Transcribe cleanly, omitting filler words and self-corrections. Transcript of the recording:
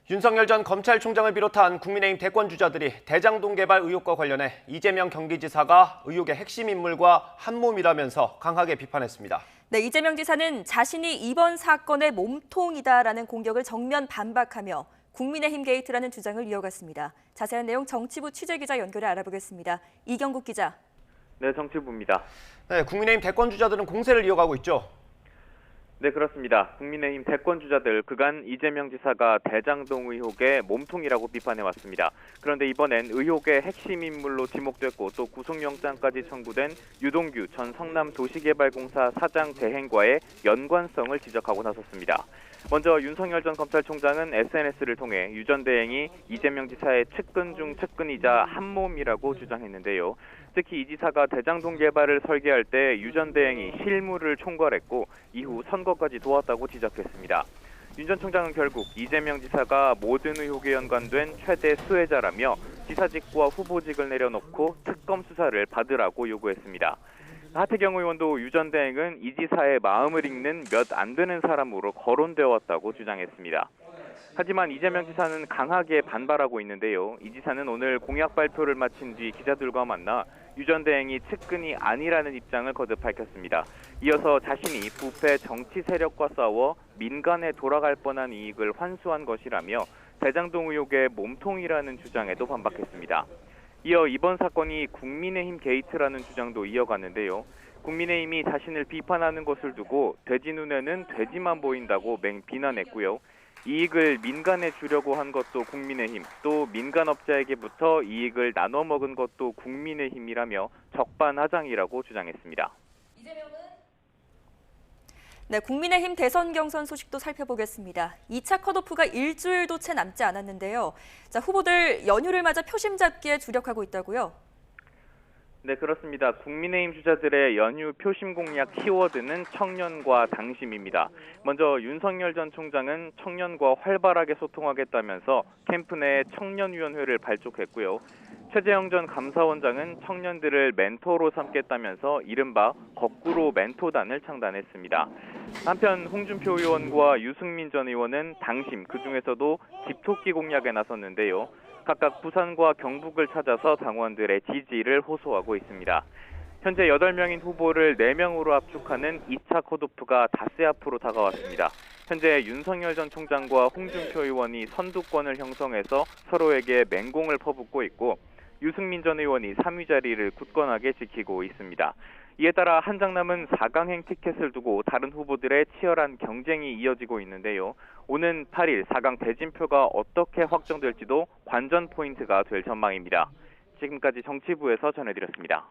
윤석열 전 검찰총장을 비롯한 국민의힘 대권주자들이 대장동 개발 의혹과 관련해 이재명 경기지사가 의혹의 핵심 인물과 한몸이라면서 강하게 비판했습니다. 네, 이재명 지사는 자신이 이번 사건의 몸통이다라는 공격을 정면 반박하며 국민의힘 게이트라는 주장을 이어갔습니다. 자세한 내용 정치부 취재기자 연결해 알아보겠습니다. 이경국 기자. 네, 정치부입니다. 네, 국민의힘 대권주자들은 공세를 이어가고 있죠. 네, 그렇습니다. 국민의힘 대권주자들 그간 이재명 지사가 대장동 의혹의 몸통이라고 비판해왔습니다. 그런데 이번엔 의혹의 핵심 인물로 지목됐고 또 구속영장까지 청구된 유동규 전 성남도시개발공사 사장 대행과의 연관성을 지적하고 나섰습니다. 먼저 윤석열 전 검찰총장은 SNS를 통해 유 전 대행이 이재명 지사의 측근 중 측근이자 한몸이라고 주장했는데요. 특히 이 지사가 대장동 개발을 설계할 때 유 전 대행이 실무를 총괄했고 이후 선거까지 도왔다고 지적했습니다. 윤 전 총장은 결국 이재명 지사가 모든 의혹에 연관된 최대 수혜자라며 지사직과 후보직을 내려놓고 특검 수사를 받으라고 요구했습니다. 하태경 의원도 유 전 대행은 이 지사의 마음을 읽는 몇 안 되는 사람으로 거론되어 왔다고 주장했습니다. 하지만 이재명 지사는 강하게 반발하고 있는데요. 이 지사는 오늘 공약 발표를 마친 뒤 기자들과 만나 유 전 대행이 측근이 아니라는 입장을 거듭 밝혔습니다. 이어서 자신이 부패 정치 세력과 싸워 민간에 돌아갈 뻔한 이익을 환수한 것이라며 대장동 의혹의 몸통이라는 주장에도 반박했습니다. 이어 이번 사건이 국민의힘 게이트라는 주장도 이어갔는데요. 국민의힘이 자신을 비판하는 것을 두고 돼지 눈에는 돼지만 보인다고 맹비난했고요. 이익을 민간에 주려고 한 것도 국민의힘, 또 민간업자에게부터 이익을 나눠 먹은 것도 국민의힘이라며 적반하장이라고 주장했습니다. 네, 국민의힘 대선 경선 소식도 살펴보겠습니다. 2차 컷오프가 일주일도 채 남지 않았는데요. 자, 후보들 연휴를 맞아 표심 잡기에 주력하고 있다고요? 네, 그렇습니다. 국민의힘 주자들의 연휴 표심 공약 키워드는 청년과 당심입니다. 먼저 윤석열 전 총장은 청년과 활발하게 소통하겠다면서 캠프 내 청년위원회를 발족했고요. 최재형 전 감사원장은 청년들을 멘토로 삼겠다면서 이른바 거꾸로 멘토단을 창단했습니다. 한편 홍준표 의원과 유승민 전 의원은 당심, 그중에서도 집토끼 공약에 나섰는데요. 각각 부산과 경북을 찾아서 당원들의 지지를 호소하고 있습니다. 현재 8명인 후보를 4명으로 압축하는 2차 컷오프가 닷새 앞으로 다가왔습니다. 현재 윤석열 전 총장과 홍준표 의원이 선두권을 형성해서 서로에게 맹공을 퍼붓고 있고 유승민 전 의원이 3위 자리를 굳건하게 지키고 있습니다. 이에 따라 한 장 남은 4강행 티켓을 두고 다른 후보들의 치열한 경쟁이 이어지고 있는데요. 오는 8일 4강 대진표가 어떻게 확정될지도 관전 포인트가 될 전망입니다. 지금까지 정치부에서 전해드렸습니다.